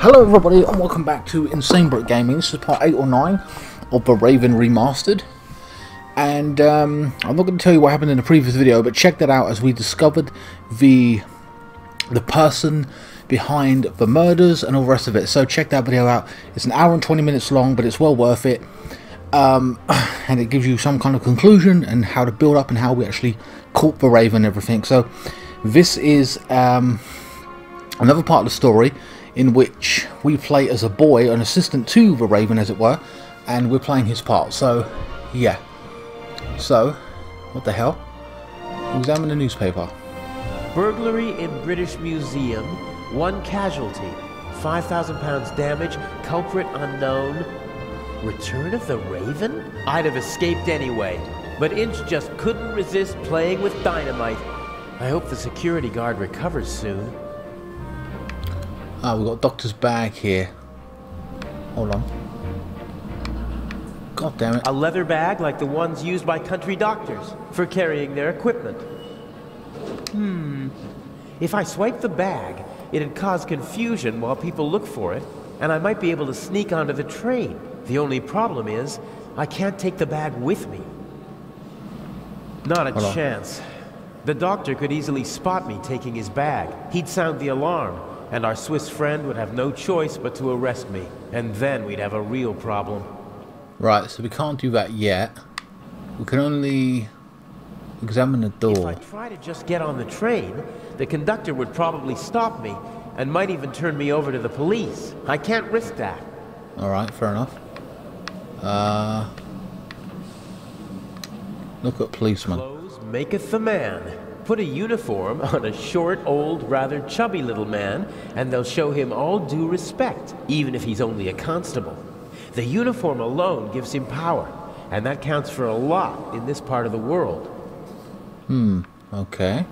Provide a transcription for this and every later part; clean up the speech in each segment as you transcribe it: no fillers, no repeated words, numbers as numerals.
Hello everybody and welcome back to INSANEBRIT Gaming. This is part 8 or 9 of the Raven Remastered. And I'm not going to tell you what happened in the previous video, but check that out as we discovered the person behind the murders and all the rest of it. So check that video out. It's an hour and 20 minutes long, but it's well worth it. And it gives you some kind of conclusion and how to build up and how we actually caught the Raven and everything. So this is another part of the story in which we play as a boy, an assistant to the Raven as it were, and we're playing his part. So yeah, so what the hell, examine the newspaper. Burglary in British Museum, 1 casualty, £5,000 damage, culprit unknown. Return of the Raven? I'd have escaped anyway, but Inch just couldn't resist playing with dynamite. I hope the security guard recovers soon. Ah, we've got a doctor's bag here. Hold on. God damn it. A leather bag like the ones used by country doctors for carrying their equipment. If I swipe the bag, it'd cause confusion while people look for it, and I might be able to sneak onto the train. The only problem is, I can't take the bag with me. Not a chance. The doctor could easily spot me taking his bag. He'd sound the alarm, and our Swiss friend would have no choice but to arrest me. And then we'd have a real problem. Right, so we can't do that yet. We can only examine the door. If I try to just get on the train, the conductor would probably stop me and might even turn me over to the police. I can't risk that. Alright, fair enough. Look at policeman. Clothes maketh the man. Put a uniform on a short, old, rather chubby little man, and they'll show him all due respect, even if he's only a constable. The uniform alone gives him power, and that counts for a lot in this part of the world. Okay.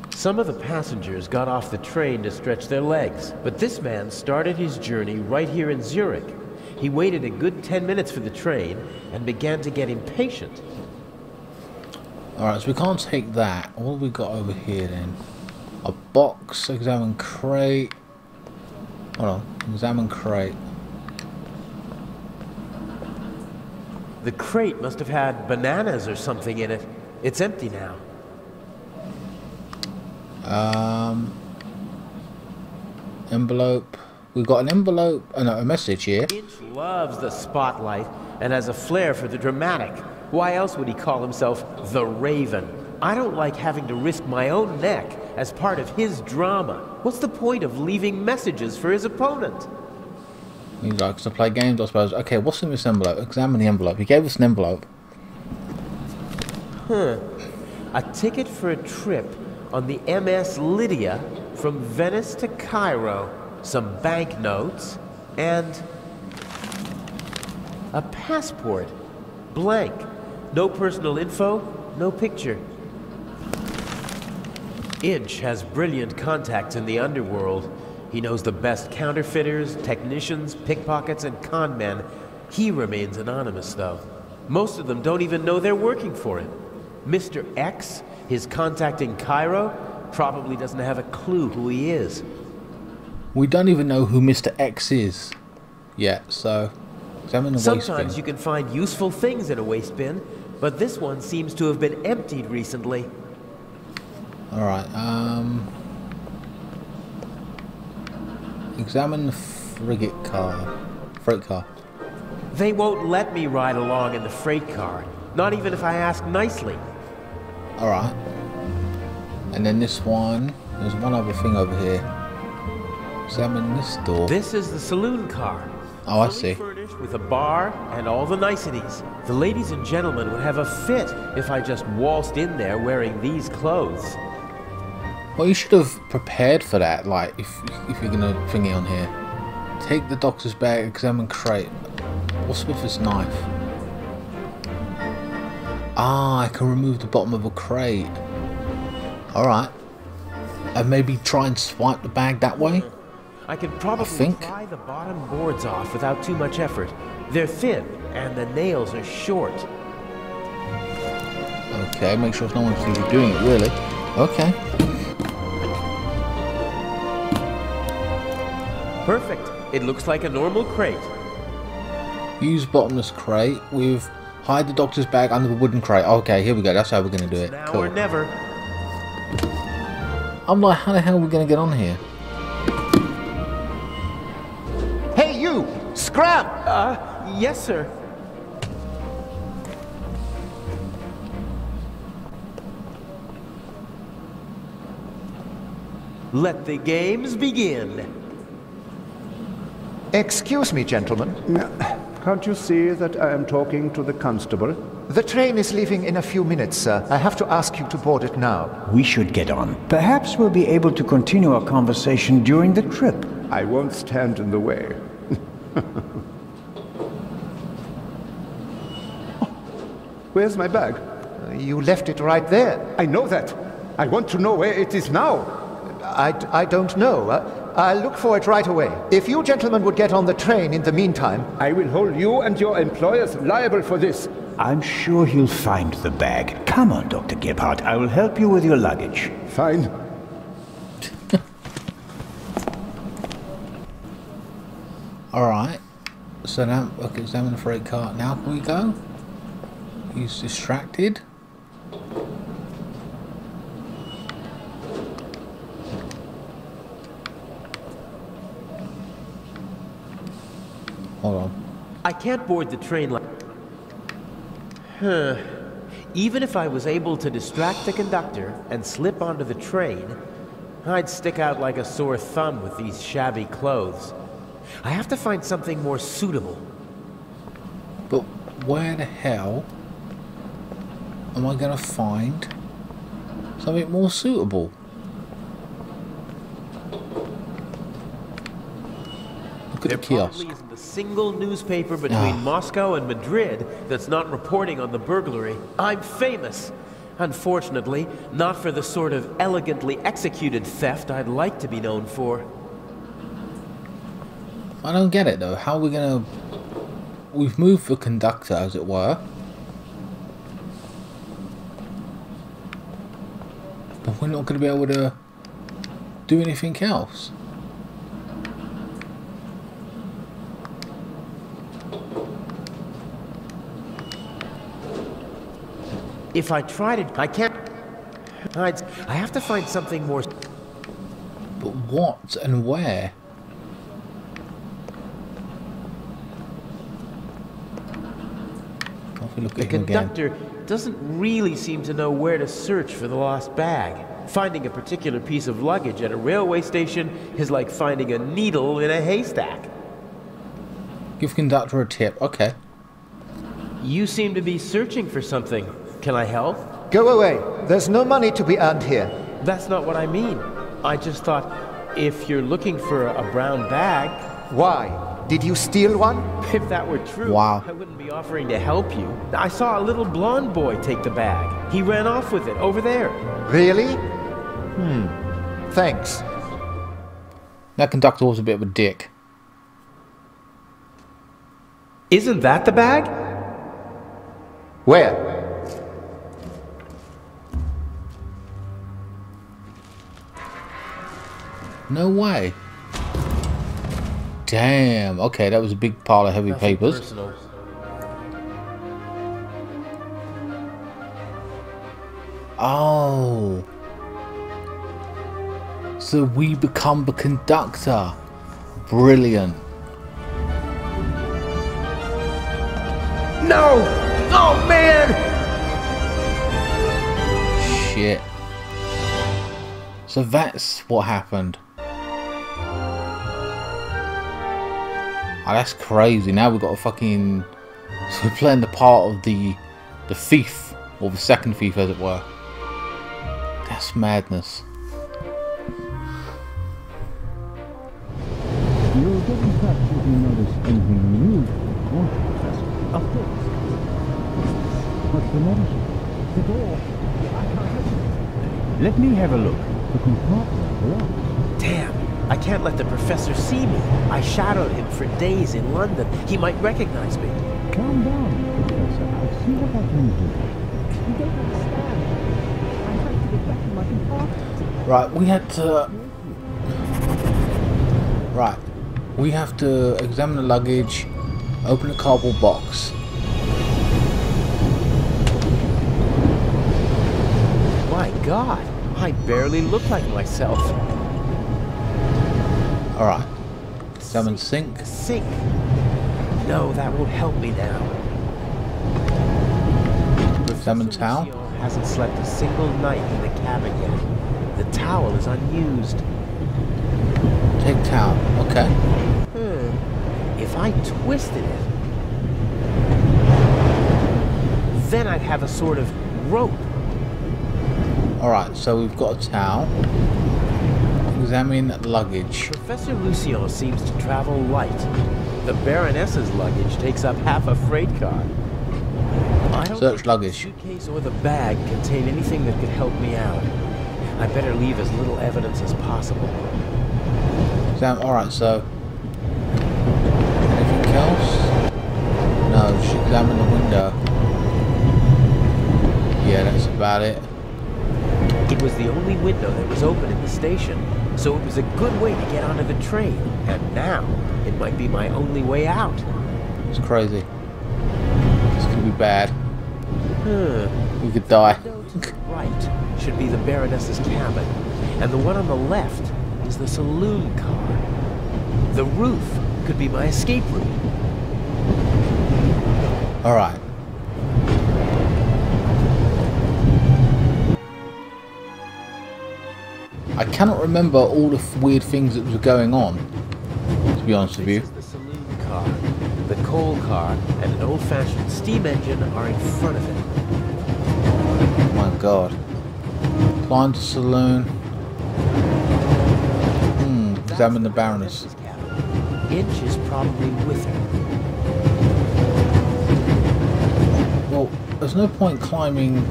Some of the passengers got off the train to stretch their legs, but this man started his journey right here in Zurich. He waited a good 10 minutes for the train and began to get impatient. Alright, so we can't take that. What have we got over here then? A box, examine crate. Hold on, examine crate. The crate must have had bananas or something in it. It's empty now. Envelope. We've got an envelope and a message here. Inch loves the spotlight and has a flair for the dramatic. Why else would he call himself the Raven? I don't like having to risk my own neck as part of his drama. What's the point of leaving messages for his opponent? He likes to play games, I suppose. Okay, what's in this envelope? Examine the envelope. He gave us an envelope. A ticket for a trip on the MS Lydia from Venice to Cairo. Some banknotes and a passport. Blank. No personal info, no picture. Inch has brilliant contacts in the underworld. He knows the best counterfeiters, technicians, pickpockets, and con men. He remains anonymous, though. Most of them don't even know they're working for him. Mr. X, his contact in Cairo, probably doesn't have a clue who he is. We don't even know who Mr. X is yet, so examine the waste bin. Sometimes you can find useful things in a waste bin, but this one seems to have been emptied recently. Alright, examine the freight car. They won't let me ride along in the freight car, not even if I ask nicely. Alright. And then this one, there's one other thing over here. Examine this door. This is the saloon car. Oh, I see. Furnished with a bar and all the niceties. The ladies and gentlemen would have a fit if I just waltzed in there wearing these clothes. Well, you should have prepared for that, like, if you're gonna thingy on here. Take the doctor's bag, examine crate. What's with this knife? Ah, I can remove the bottom of a crate. Alright. And maybe try and swipe the bag that way? I could probably pry the bottom boards off without too much effort. They're thin, and the nails are short. Okay, make sure no one sees you doing it, really. Okay. Perfect. It looks like a normal crate. Use bottomless crate with hide the doctor's bag under the wooden crate. Okay, here we go. That's how we're going to do it. Now Cool. or never. I'm like, how the hell are we going to get on here? Hey, you! Scram! Yes, sir. Let the games begin. Excuse me, gentlemen. Can't you see that I am talking to the constable? The train is leaving in a few minutes, sir. I have to ask you to board it now. We should get on. Perhaps we'll be able to continue our conversation during the trip. I won't stand in the way. Where's my bag? You left it right there. I know that. I want to know where it is now. I don't know. I'll look for it right away. If you gentlemen would get on the train in the meantime... I will hold you and your employers liable for this. I'm sure he'll find the bag. Come on, Dr. Gebhardt. I will help you with your luggage. Fine. Alright. So now, okay, examine the freight car. Now can we go? He's distracted. Hold on. I can't board the train like... Even if I was able to distract the conductor and slip onto the train, I'd stick out like a sore thumb with these shabby clothes. I have to find something more suitable. But where the hell am I going to find something more suitable? Look at There the kiosk. probably isn't a single newspaper between Moscow and Madrid that's not reporting on the burglary. I'm famous. Unfortunately, not for the sort of elegantly executed theft I'd like to be known for. I don't get it though. How are we going to... We've moved the conductor, as it were. But we're not going to be able to do anything else. If I tried it, I can't... I have to find something more... But what and where? If we look The at him again. conductor doesn't really seem to know where to search for the lost bag. Finding a particular piece of luggage at a railway station is like finding a needle in a haystack. Give conductor a tip. Okay. You seem to be searching for something. Can I help? Go away. There's no money to be earned here. That's not what I mean. I just thought, if you're looking for a brown bag... Why? Did you steal one? If that were true, Wow. I wouldn't be offering to help you. I saw a little blonde boy take the bag. He ran off with it, over there. Really? Thanks. That conductor was a bit of a dick. Isn't that the bag? Where? No way. Damn. Okay, that was a big pile of heavy Nothing papers. personal. Oh. So we become the conductor. Brilliant. No! Oh, man! Shit. So that's what happened. Oh, that's crazy. Now we've got a fucking... So we're playing the part of the thief. Or the second thief, as it were. That's madness. You'll get in touch if you notice anything unusual, won't you, Professor? Of course. What's the matter? The door. I can't open it. Let me have a look. The compartment locked. Damn, I can't let the professor see me. I shadowed him for days in London. He might recognize me. Calm down, Professor. I'll see what I can do. You don't understand. I have to get back to my compartment. Right, we had to... Right. We have to examine the luggage, open the cardboard box. My God, I barely look like myself. Alright. Examine sink. Sink. No, that won't help me now. Examine Professor towel. Lucio hasn't slept a single night in the cabin yet. The towel is unused. Take towel. Okay. If I twisted it, then I'd have a sort of rope. Alright, so we've got a towel. Examine luggage. Professor Lucian seems to travel light. The Baroness's luggage takes up half a freight car. I don't Search think luggage. the suitcase or the bag contain anything that could help me out. I better leave as little evidence as possible. Alright, so anything else? No, just examine the window. Yeah, that's about it. It was the only window that was open in the station, so it was a good way to get onto the train. And now, it might be my only way out. It's crazy. It's gonna be bad. We could The die. window to the right should be the Baroness's cabin, and the one on the left is the saloon car. The roof could be my escape route. Alright. I cannot remember all the weird things that were going on, to be honest with you. This is the saloon car. The coal car and an old-fashioned steam engine are in front of it. My God. Climb the saloon. Examine the Baroness. Inch is probably with her. Well, there's no point climbing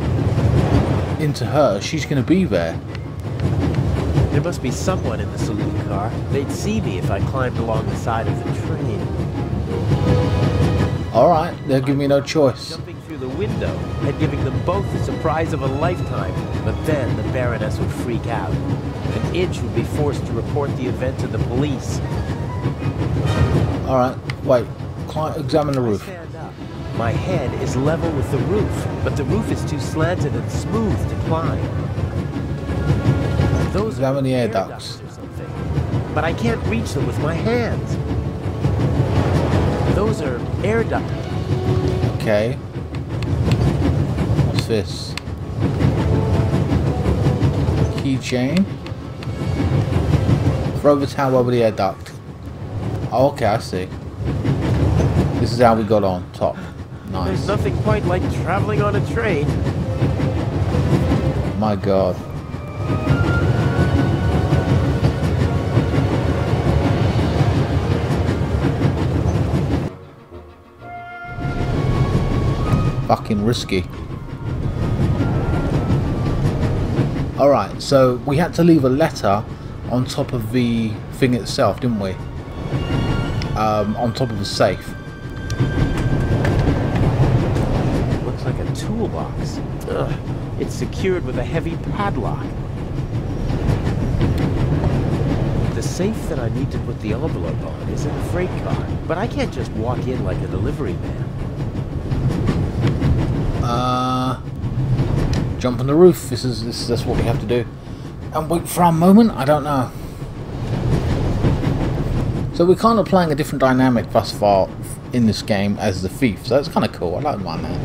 into her. She's going to be there. There must be someone in the saloon car. They'd see me if I climbed along the side of the train. Alright, they'll give me no choice. Jumping through the window and giving them both the surprise of a lifetime. But then the Baroness would freak out. And Inch would be forced to report the event to the police. Alright, wait. Examine the roof. Stand up. My head is level with the roof, but the roof is too slanted and smooth to climb. Those Examine are the air air ducts. ducts or something. But I can't reach them with my hands. Those are air ducts. Okay. What's this? Keychain. Throw the towel over the air duct. Oh, okay, I see. This is how we got on top. Nice. There's nothing quite like traveling on a train. My God. Fucking risky. Alright, so we had to leave a letter on top of the thing itself, didn't we? On top of the safe. Looks like a toolbox. Ugh, it's secured with a heavy padlock. The safe that I need to put the envelope on is in the freight car, but I can't just walk in like a delivery man. Jump on the roof. That's what we have to do. And wait for our moment? I don't know. So we're kind of playing a different dynamic thus far in this game as the thief. So that's kind of cool. I don't mind that.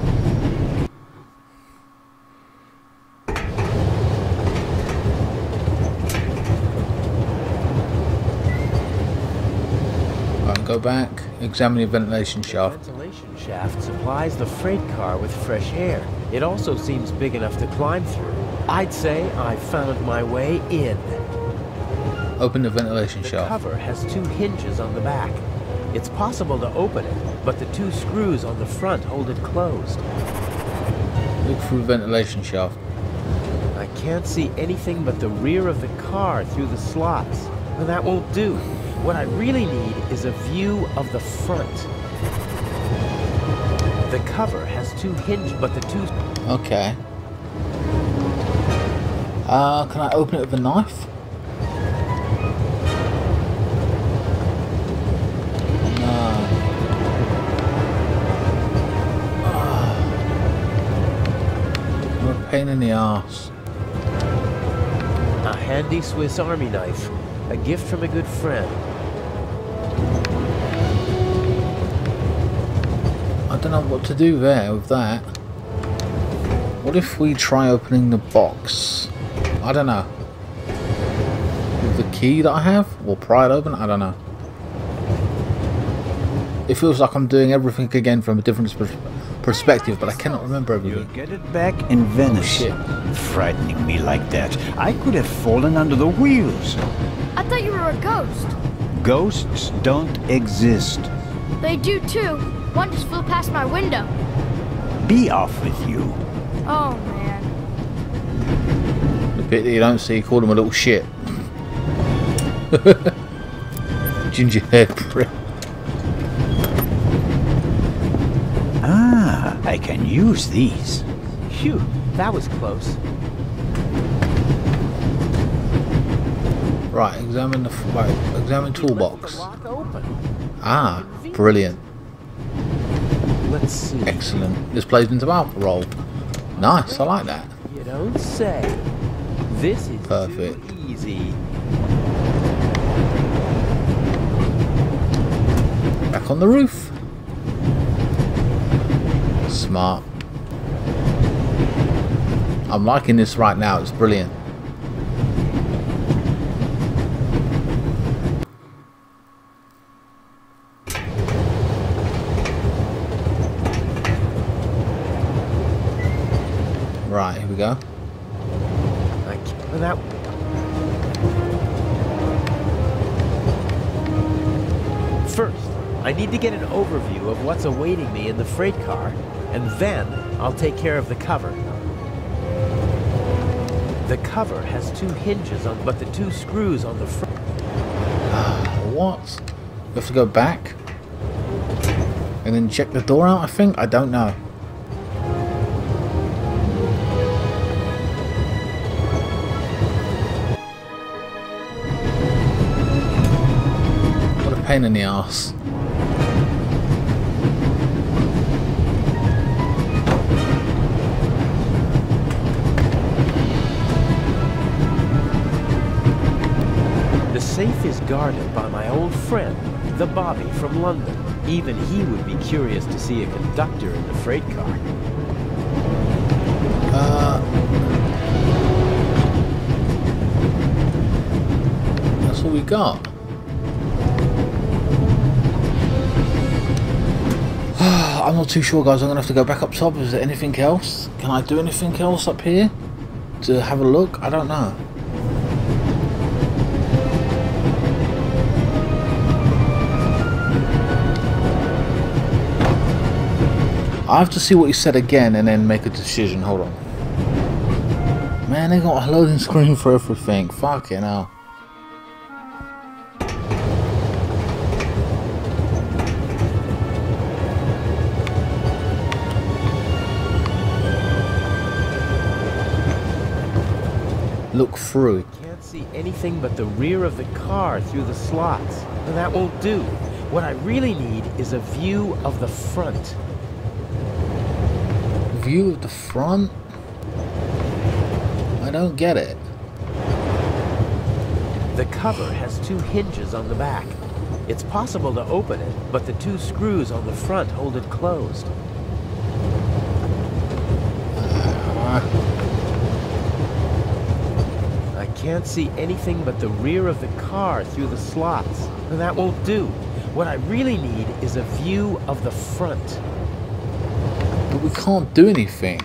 Go back, examine the ventilation shaft. The ventilation shaft supplies the freight car with fresh air. It also seems big enough to climb through. I'd say I found my way in. Open the ventilation The shaft. cover has 2 hinges on the back. It's possible to open it, but the 2 screws on the front hold it closed. Look through the ventilation shaft. I can't see anything but the rear of the car through the slots. Well, that won't do. What I really need is a view of the front. The cover has 2 hinges, but the 2... Okay. Can I open it with a knife? What a pain in the arse. A handy Swiss Army knife. A gift from a good friend. I don't know what to do there with that. What if we try opening the box? I don't know. With the key that I have? Or pry it open? I don't know. It feels like I'm doing everything again from a different perspective, but I cannot remember everything. You'll get it back in Venice. Shit. Frightening me like that. I could have fallen under the wheels. I thought you were a ghost. Ghosts don't exist. They do too. One just flew past my window. Be off with you. Oh, man. The bit that you don't see, call him a little shit. Gingerhead prick. Ah, I can use these. Phew, that was close. Right, examine the examine toolbox. The lock open. Ah, brilliant. Let's see. Excellent. This plays into alcohol. Nice, I like that. You don't say. This is Perfect. too easy. Back on the roof. Smart. I'm liking this right now, it's brilliant. Right, here we go. I can't. That. First, I need to get an overview of what's awaiting me in the freight car, and then I'll take care of the cover. The cover has two hinges on, but the two screws on the front. What? You have to go back? And then check the door out, I think? I don't know. What a pain in the arse. The safe is guarded by my old friend, the Bobby from London. Even he would be curious to see a conductor in the freight car. That's all we got. I'm not too sure, guys. I'm going to have to go back up top. Is there anything else? Can I do anything else up here to have a look? I don't know. I have to see what he said again and then make a decision. Hold on. Man, they got a loading screen for everything. Fucking hell. Look through. Can't see anything but the rear of the car through the slots. And that won't do. What I really need is a view of the front. View of the front? I don't get it. The cover has two hinges on the back. It's possible to open it, but the two screws on the front hold it closed. I can't see anything but the rear of the car through the slots. And that won't do. What I really need is a view of the front. But we can't do anything.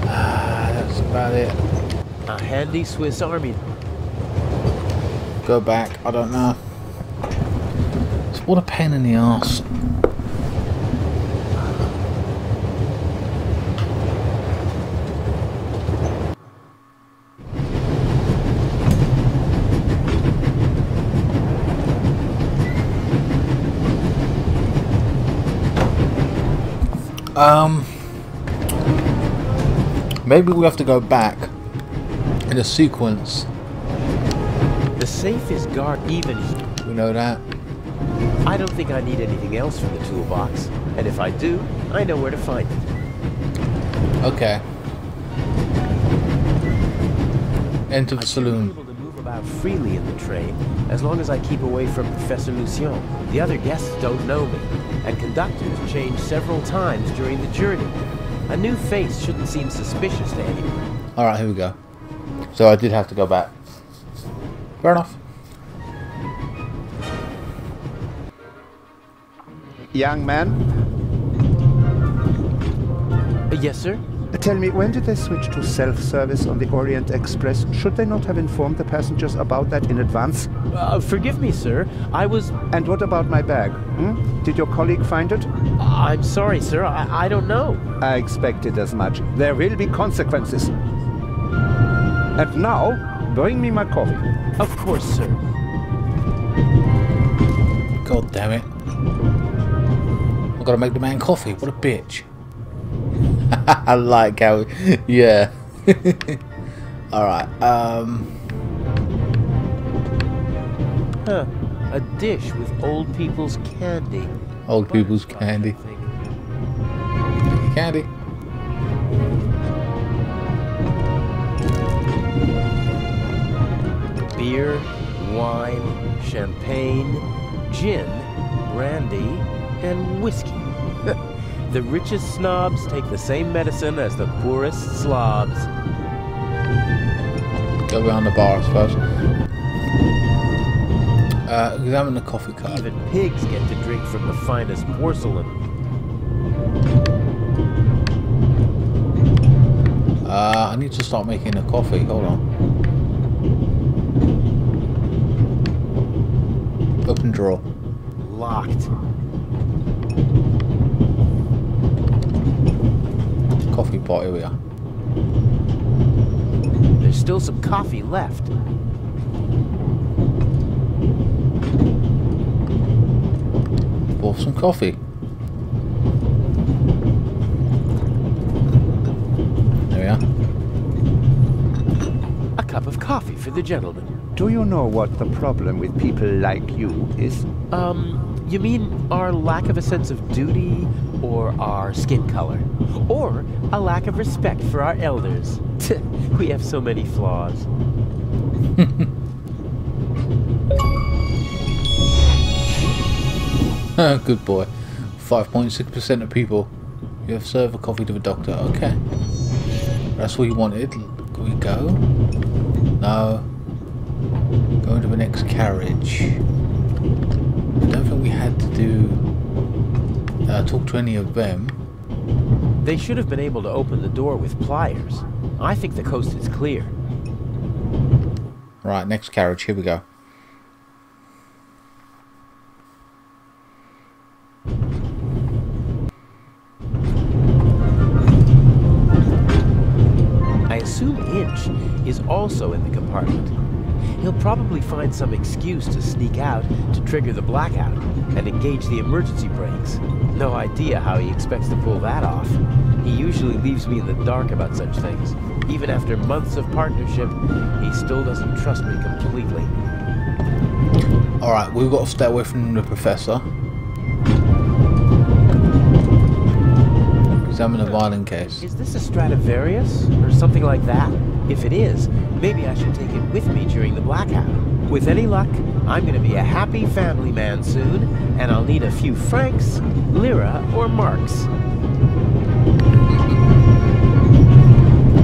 That's about it. A handy Swiss Army. Go back. I don't know. What a pain in the arse. Maybe we have to go back in a sequence. The safe is guarded even. We know that. I don't think I need anything else from the toolbox, and if I do, I know where to find it. Okay. Enter the saloon. I should be able to move about freely in the train, as long as I keep away from Professor Lucien. The other guests don't know me, and conductors change several times during the journey. A new face shouldn't seem suspicious to anyone. Alright, here we go. So I did have to go back. Fair enough. Young man, Yes, sir? tell me, when did they switch to self-service on the Orient Express? Should they not have informed the passengers about that in advance? Forgive me, sir. I was... And what about my bag? Did your colleague find it? I'm sorry, sir. I don't know. I expected as much. There will be consequences. And now, bring me my coffee. Of course, sir. God damn it. I've got to make the man coffee. What a bitch. I like how... Yeah. Alright, Huh. A dish with old people's candy. Old people's candy. Candy. Beer, wine, champagne, gin, brandy, and whiskey. The richest snobs take the same medicine as the poorest slobs. Go behind the bar, I suppose. Examine the coffee cup. Even pigs get to drink from the finest porcelain. I need to start making the coffee. Hold on. Open drawer. Locked. Coffee pot, here we are. There's still some coffee left. Pour some coffee. There we are. A cup of coffee for the gentleman. Do you know what the problem with people like you is? You mean our lack of a sense of duty, or our skin color, or a lack of respect for our elders? We have so many flaws. Good boy. 5.6% of people. You have served a coffee to the doctor. Okay. That's what you wanted. Can we go? No. Go into the next carriage. I don't think we had to do... talk to any of them. They should have been able to open the door with pliers. I think the coast is clear. Right, next carriage. Here we go. I assume Inch is also in the compartment. He'll probably find some excuse to sneak out to trigger the blackout and engage the emergency brakes. No idea how he expects to pull that off. He usually leaves me in the dark about such things. Even after months of partnership, he still doesn't trust me completely. Alright, we've got to stay away from the professor. Examine the violin case. Is this a Stradivarius or something like that? If it is, maybe I should take it with me during the blackout. With any luck, I'm going to be a happy family man soon, and I'll need a few francs, lira, or marks.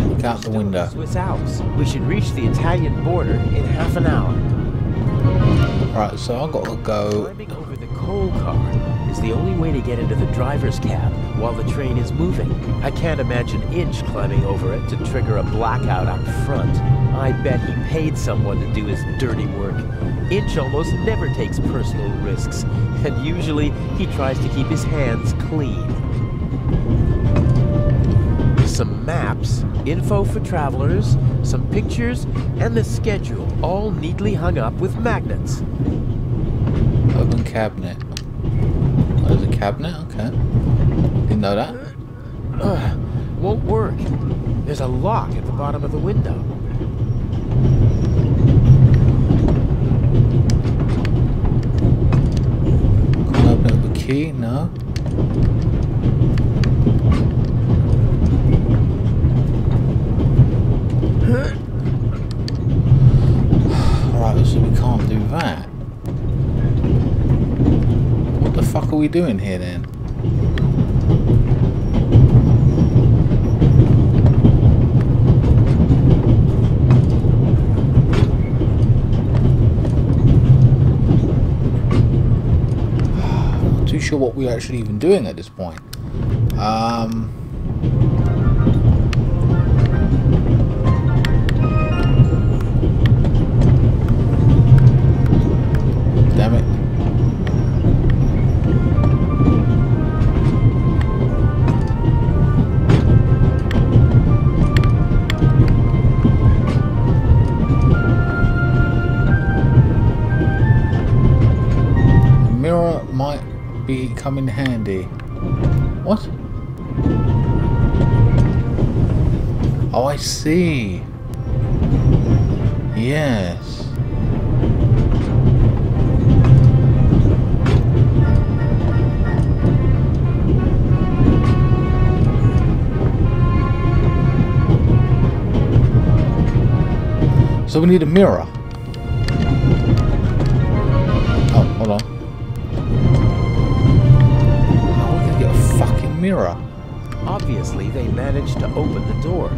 Look out the window. Swiss Alps. We should reach the Italian border in half an hour. Alright, so I've got to go... Climbing over the coal car is the only way to get into the driver's cab while the train is moving. I can't imagine Inch climbing over it to trigger a blackout out front. I bet he paid someone to do his dirty work. Inch almost never takes personal risks, and usually he tries to keep his hands clean. Some maps, info for travelers, some pictures, and the schedule, all neatly hung up with magnets. Open cabinet. Oh, there's a cabinet? Okay. Didn't know that. Won't work. There's a lock at the bottom of the window. Can't open it with a key, no. Alright, so we can't do that. What the fuck are we doing here then? Not too sure what we're actually even doing at this point. Damn it. A mirror might come in handy. What? Oh, I see. Yes. So we need a mirror. Oh, hold on. How are we gonna get a fucking mirror? Obviously, they managed to open the door.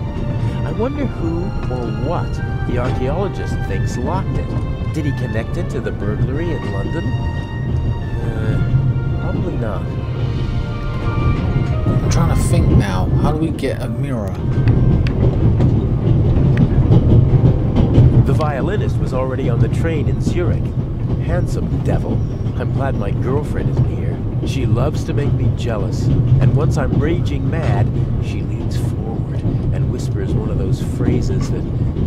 I wonder who or what the archaeologist thinks locked it. Did he connect it to the burglary in London? Probably not. I'm trying to think now. How do we get a mirror? The violinist was already on the train in Zurich. Handsome devil. I'm glad my girlfriend isn't here. She loves to make me jealous. And once I'm raging mad, she leans forward and whispers one of those phrases that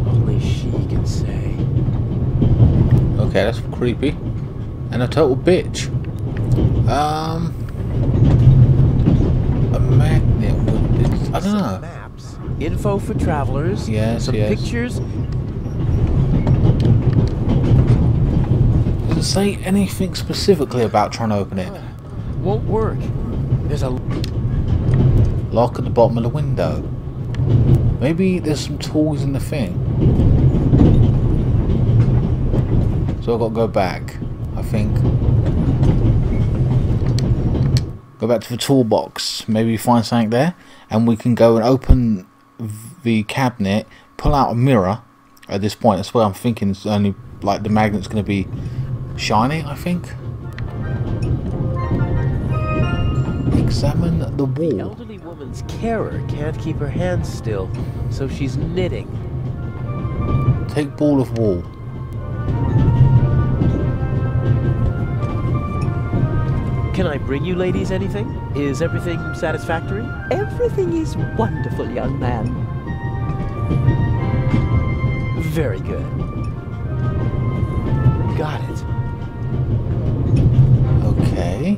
only she can say. Okay, that's creepy. And a total bitch. A magnet would... I don't know. Some maps, info for travelers, Yes, some yes. pictures. Does it say anything specifically about trying to open it? Won't work. There's a Lock at the bottom of the window. Maybe there's some tools in the thing. So I've got to go back, I think. Go back to the toolbox. Maybe find something there. And we can go and open the cabinet. Pull out a mirror at this point. That's what I'm thinking. It's only like the magnet's going to be shiny, I think. Examine the The wall. elderly woman's carer can't keep her hands still, so she's knitting. Take ball of wool. Can I bring you ladies anything? Is everything satisfactory? Everything is wonderful, young man. Very good. Got it. Okay.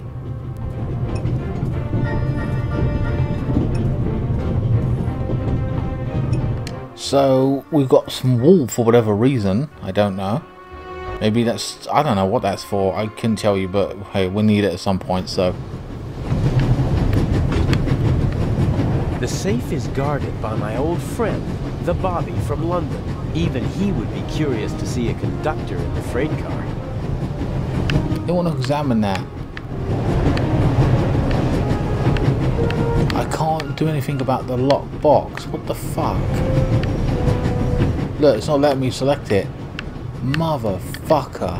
So we've got some wool for whatever reason. I don't know. Maybe that's... I don't know what that's for. I couldn't tell you, but hey, we'll need it at some point, so... The safe is guarded by my old friend, the Bobby from London. Even he would be curious to see a conductor in the freight car. I want to examine that. I can't do anything about the locked box. What the fuck? Look, it's not letting me select it. Motherfucker.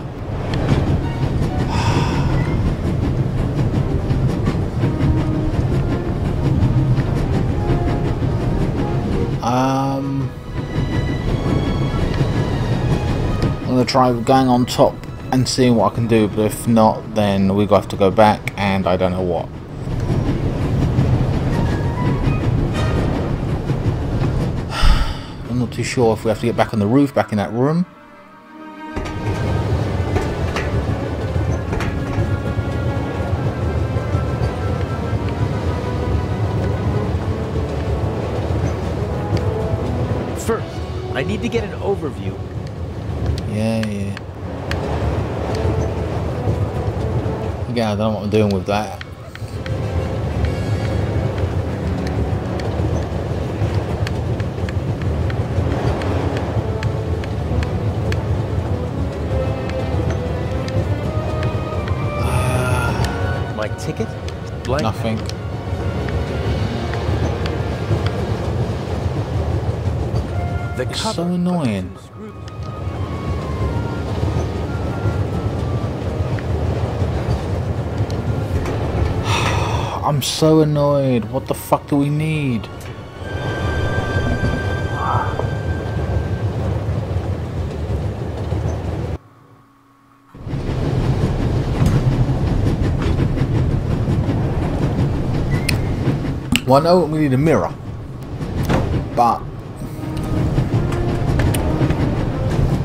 I'm gonna try going on top and seeing what I can do, but if not, then we're gonna have to go back, and I don't know what. I'm not too sure if we have to get back on the roof, back in that room. I need to get an overview. Yeah. Again, I don't know what I'm doing with that. My ticket? Blank. Nothing. The It's cover. so annoying. I'm so annoyed. What the fuck do we need? Well, I know we need a mirror, but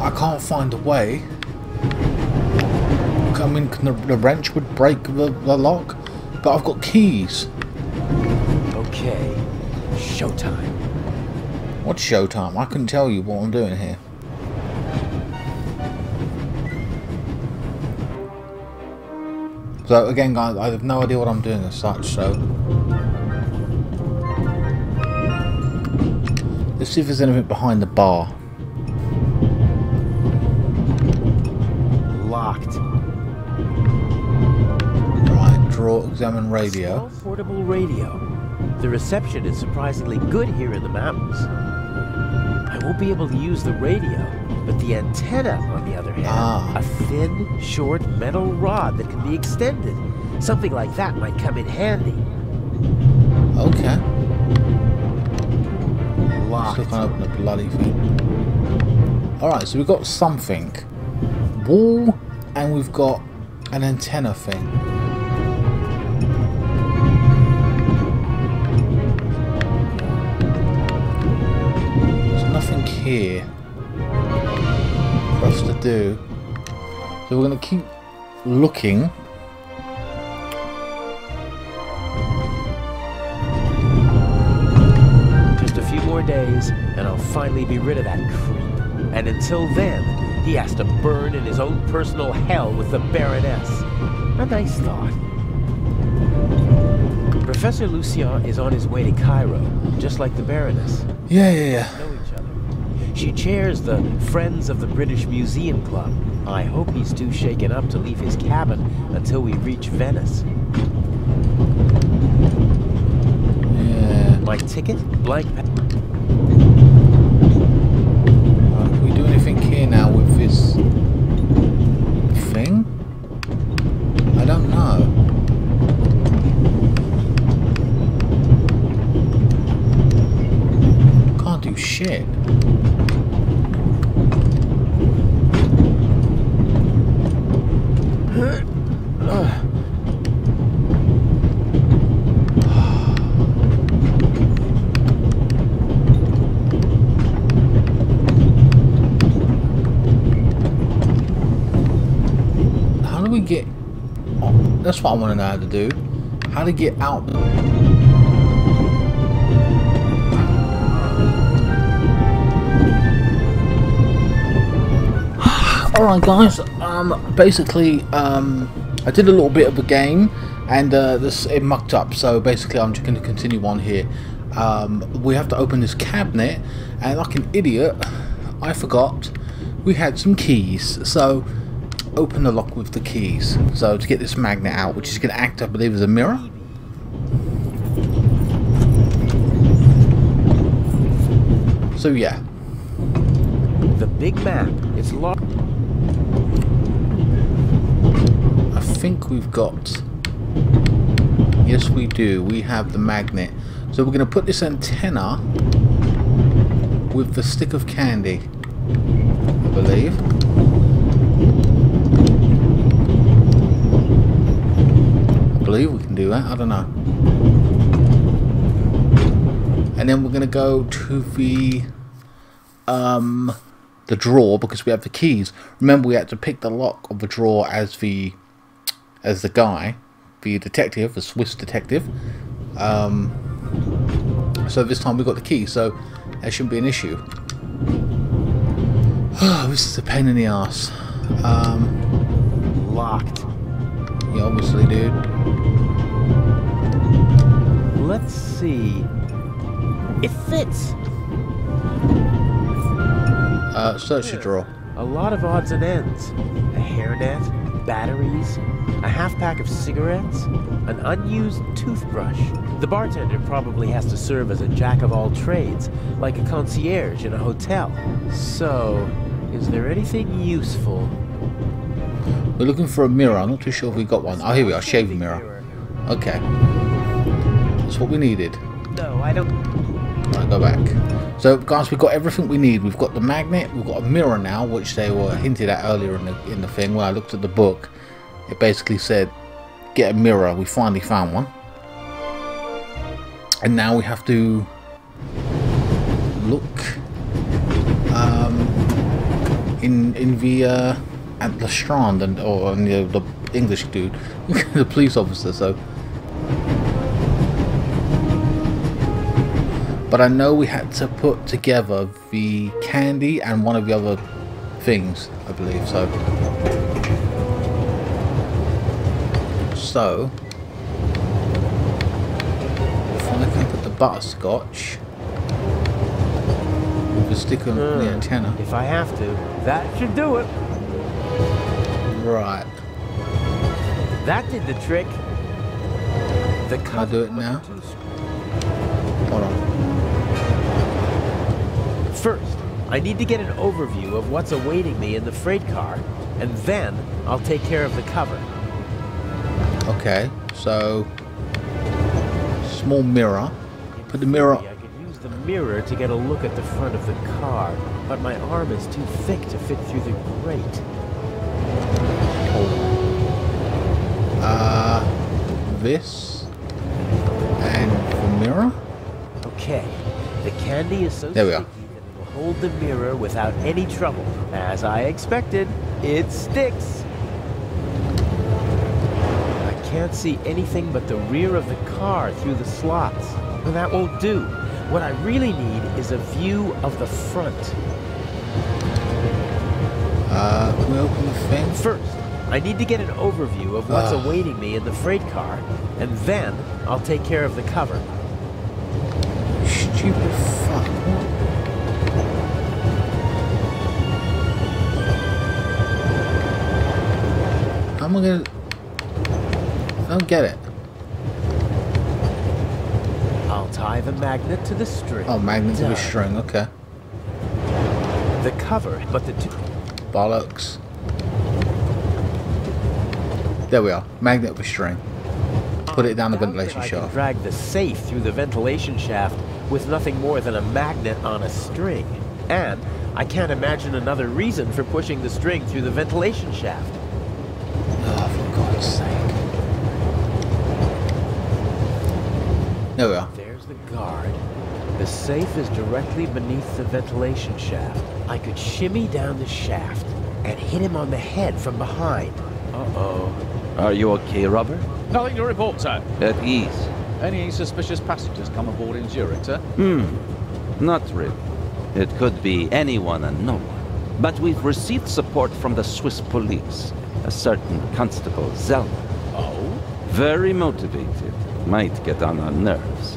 I can't find a way. I mean, the wrench would break the lock, but I've got keys. Okay, showtime. What's showtime? I couldn't tell you what I'm doing here. So again, guys, I have no idea what I'm doing as such, so let's see if there's anything behind the bar. Locked. Right, draw, examine radio. Small portable radio. The reception is surprisingly good here in the mountains. I won't be able to use the radio, but the antenna, on the other hand, a thin, short metal rod that can be extended. Something like that might come in handy. Okay. Locked. Still can't open the bloody thing. Alright, so we've got something. Wall, and we've got an antenna thing. There's nothing here for us to do. So we're going to keep looking. Just a few more days, and I'll finally be rid of that creep. And until then, he has to burn in his own personal hell with the Baroness. A nice thought. Professor Lucien is on his way to Cairo, just like the Baroness. Yeah. Know each other. She chairs the Friends of the British Museum Club. I hope he's too shaken up to leave his cabin until we reach Venice. Yeah. My ticket? Blank. Can we do anything here now with this thing? I don't know. Can't do shit. How do we get... Oh, that's what I want to know how to do. How to get out. Alright guys, basically I did a little bit of the game and it mucked up, so basically I'm just going to continue on here. We have to open this cabinet, and like an idiot I forgot we had some keys, so open the lock with the keys. So to get this magnet out, which is going to act I believe as a mirror. So yeah, The big map. It's locked. I think we've got... Yes we do, we have the magnet. So we're going to put this antenna with the stick of candy, I believe. I believe we can do that, I don't know. And then we're going to go to the drawer, because we have the keys. Remember, we had to pick the lock of the drawer as the guy, the detective, the Swiss detective. So this time we got the key, so that shouldn't be an issue. This is a pain in the ass. Locked. Yeah, obviously, dude. Let's see. It fits. Search your drawer. A lot of odds and ends. A hairnet, batteries, a half pack of cigarettes, an unused toothbrush. The bartender probably has to serve as a jack of all trades, like a concierge in a hotel. So, is there anything useful? We're looking for a mirror. I'm not too sure if we got one. Oh, here we are. Shaving mirror. Okay. That's what we needed. No, I don't... Right, go back. So, guys, we've got everything we need. We've got the magnet. We've got a mirror now, which they were hinted at earlier in the thing. When I looked at the book, it basically said, get a mirror. We finally found one. And now we have to look in the at Lestrand or the English dude, the police officer. So, but I know we had to put together the candy and one of the other things, I believe. So if I can put the butterscotch with the stick on the antenna. If I have to, that should do it. Right. That did the trick. Can I do it now? Hold on. First, I need to get an overview of what's awaiting me in the freight car, and then I'll take care of the cover. Okay, so small mirror. Put the mirror. I could use the mirror to get a look at the front of the car, but my arm is too thick to fit through the grate. This and the mirror. Okay, the candy is so There we are. sticky that it'll hold the mirror without any trouble. As I expected, it sticks. I can't see anything but the rear of the car through the slots. That won't do. What I really need is a view of the front. Can we open the thing? First, I need to get an overview of what's awaiting me in the freight car, and then I'll take care of the cover. Stupid fuck. How am I gonna... I don't get it. I'll tie the magnet to the string. Oh, magnet to the Done. string, okay. The cover, but the two... Bollocks. There we are. Magnet with string. Put it down the ventilation I can shaft. drag the safe through the ventilation shaft with nothing more than a magnet on a string. And I can't imagine another reason for pushing the string through the ventilation shaft. Oh, for God's sake. There we are. There's the guard. The safe is directly beneath the ventilation shaft. I could shimmy down the shaft and hit him on the head from behind. Uh-oh. Are you okay, Robert? Nothing to report, sir. At ease? Any suspicious passengers come aboard in Zurich, sir? Not really. It could be anyone and no one. But we've received support from the Swiss police. A certain Constable Zellner. Oh? Very motivated. Might get on our nerves.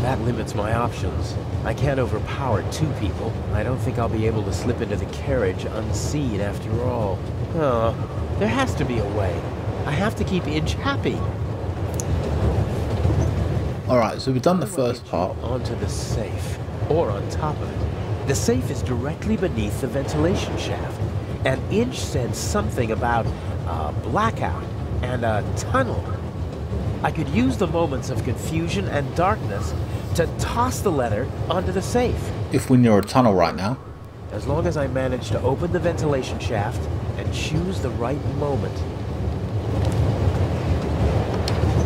That limits my options. I can't overpower two people. I don't think I'll be able to slip into the carriage unseen after all. Oh, there has to be a way. I have to keep Inch happy. Alright, so we've done the first part. Onto the safe, or on top of it. The safe is directly beneath the ventilation shaft, and Inch said something about a blackout and a tunnel. I could use the moments of confusion and darkness to toss the letter onto the safe. If we're near a tunnel right now. As long as I manage to open the ventilation shaft and choose the right moment.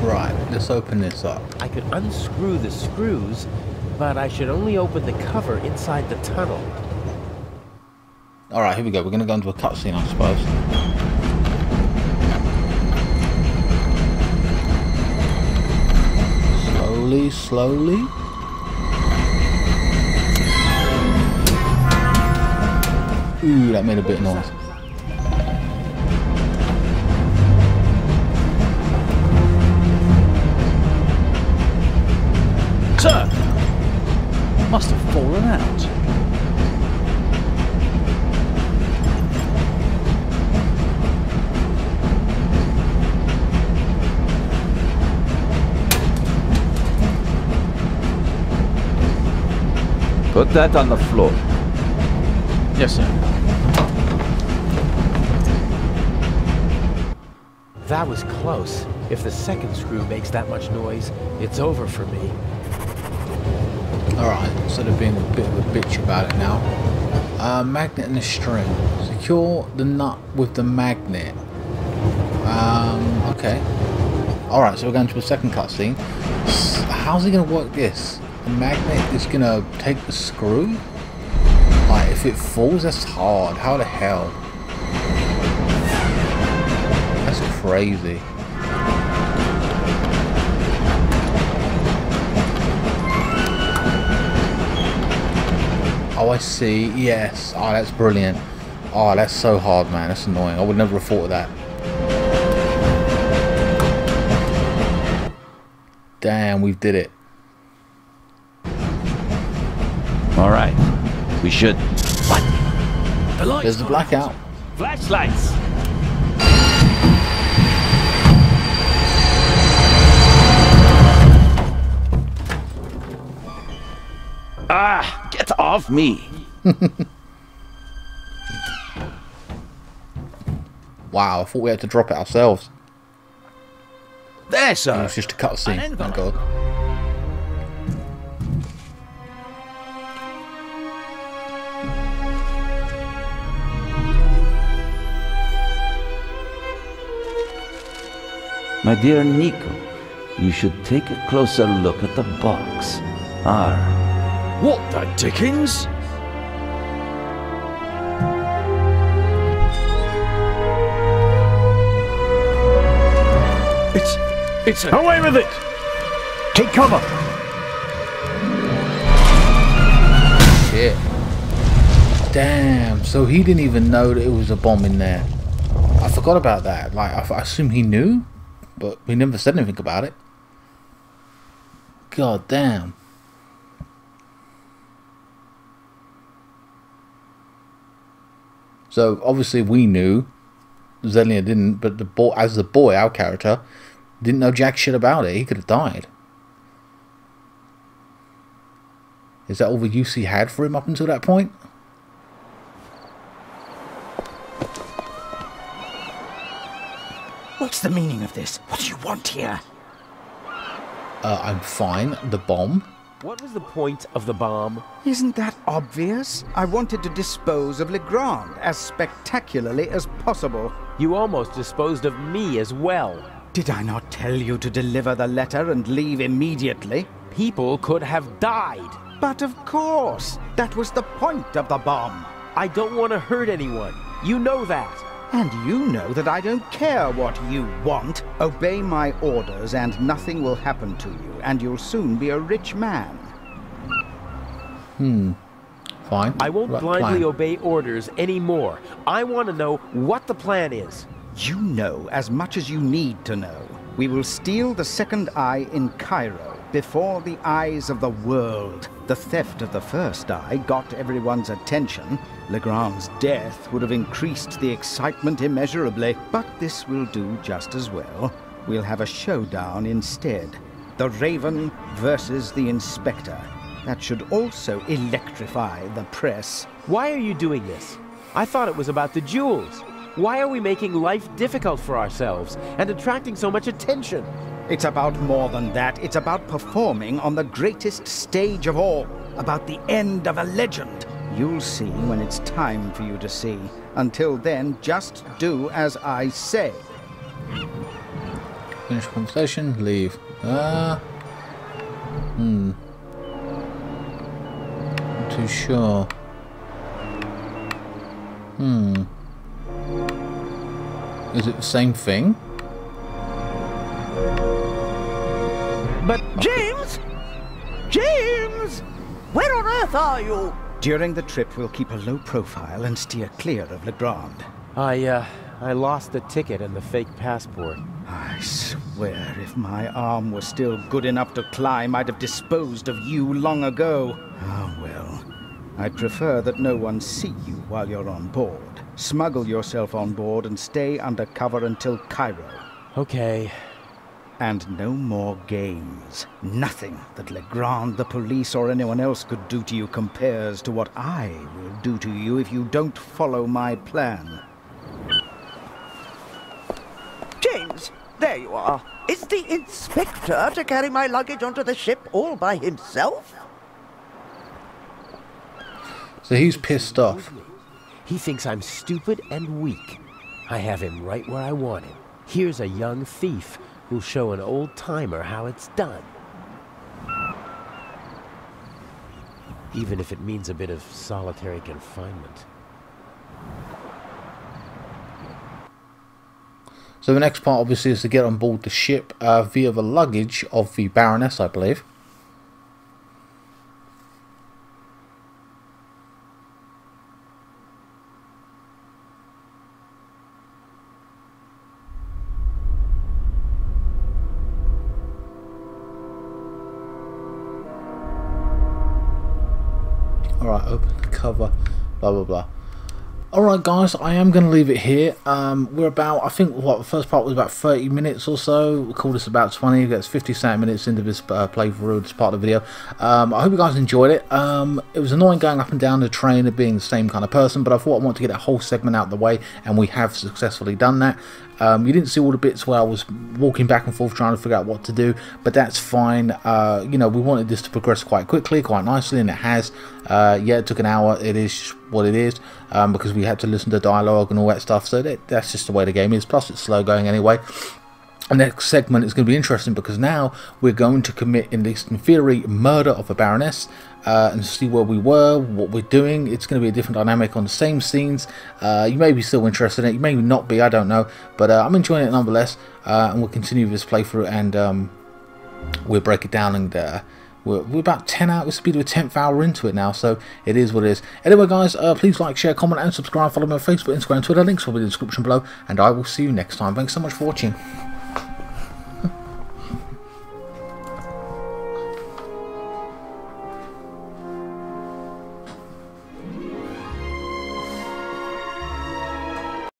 Right, let's open this up. I could unscrew the screws, but I should only open the cover inside the tunnel. Alright, here we go. We're going to go into a cutscene, I suppose. Slowly. Ooh, that made a bit of noise. Sir! Must have fallen out. Put that on the floor. Yes, sir. That was close. If the second screw makes that much noise, it's over for me. Alright, instead of being a bit of a bitch about it now. Magnet and a string. Secure the nut with the magnet. Okay. Alright, so we're going to a second cutscene. How's he going to work this? The magnet is going to take the screw? Like, if it falls, that's hard. How the hell? That's crazy. Oh, I see. Yes. Oh, that's brilliant. Oh, that's so hard, man. That's annoying. I would never have thought of that. Damn, we did it. All right. We should... What? The lights. There's the blackout. Flashlights. Ah! Get off me! Wow, I thought we had to drop it ourselves. There, sir! It was just a cutscene, thank God. My dear Nico, you should take a closer look at the box. What the dickens? It's away with it! Take cover! Shit. Damn, so he didn't even know that it was a bomb in there. I forgot about that. Like, I assume he knew, but he never said anything about it. God damn. So obviously we knew, Zelia didn't, but the boy, as the boy, our character, didn't know jack shit about it. He could have died. Is that all the use he had for him up until that point? What's the meaning of this? What do you want here? I'm fine. The bomb. What was the point of the bomb? Isn't that obvious? I wanted to dispose of Legrand as spectacularly as possible. You almost disposed of me as well. Did I not tell you to deliver the letter and leave immediately? People could have died. But of course, that was the point of the bomb. I don't want to hurt anyone. You know that. And you know that I don't care what you want. Obey my orders and nothing will happen to you, and you'll soon be a rich man. Fine. I won't blindly obey orders anymore. I want to know what the plan is. You know as much as you need to know. We will steal the second eye in Cairo before the eyes of the world. The theft of the first eye got everyone's attention. Legrand's death would have increased the excitement immeasurably, but this will do just as well. We'll have a showdown instead. The Raven versus the Inspector. That should also electrify the press. Why are you doing this? I thought it was about the jewels. Why are we making life difficult for ourselves and attracting so much attention? It's about more than that. It's about performing on the greatest stage of all. About the end of a legend. You'll see when it's time for you to see. Until then, just do as I say. Finish conversation, leave. Not too sure. Is it the same thing? But James! James! Where on earth are you? During the trip, we'll keep a low profile and steer clear of Legrand. I lost the ticket and the fake passport. I swear, if my arm was still good enough to climb, I'd have disposed of you long ago. Oh, well. I'd prefer that no one see you while you're on board. Smuggle yourself on board and stay under cover until Cairo. Okay. And no more games. Nothing that Legrand, the police, or anyone else could do to you compares to what I will do to you if you don't follow my plan. James, there you are. Is the inspector to carry my luggage onto the ship all by himself? So he's pissed off. He thinks I'm stupid and weak. I have him right where I want him. Here's a young thief who'll show an old-timer how it's done. Even if it means a bit of solitary confinement. So the next part obviously is to get on board the ship via the luggage of the Baroness, I believe. Alright, open the cover, blah blah blah. Alright guys, I am going to leave it here. We're about, I think, what, the first part was about 30 minutes or so. We called this about 20, that's 57 minutes into this playthrough, this part of the video. I hope you guys enjoyed it. It was annoying going up and down the train and being the same kind of person, but I thought I wanted to get that whole segment out of the way, and we have successfully done that. You didn't see all the bits where I was walking back and forth trying to figure out what to do, but that's fine. You know, we wanted this to progress quite quickly, quite nicely, and it has. Yeah, it took an hour. It is what it is, because we had to listen to dialogue and all that stuff, so that's just the way the game is. Plus it's slow going anyway. The next segment is going to be interesting because now we're going to commit, in least in theory, murder of a Baroness, and see where we were, what we're doing. It's going to be a different dynamic on the same scenes. You may be still interested in it, you may not be, I don't know, but I'm enjoying it nonetheless, and we'll continue this playthrough, and we'll break it down, and we're about 10 hours, we're speed of a 10th hour into it now, so it is what it is. Anyway guys, please like, share, comment and subscribe. Follow me on Facebook, Instagram, Twitter, links will be in the description below, and I will see you next time. Thanks so much for watching.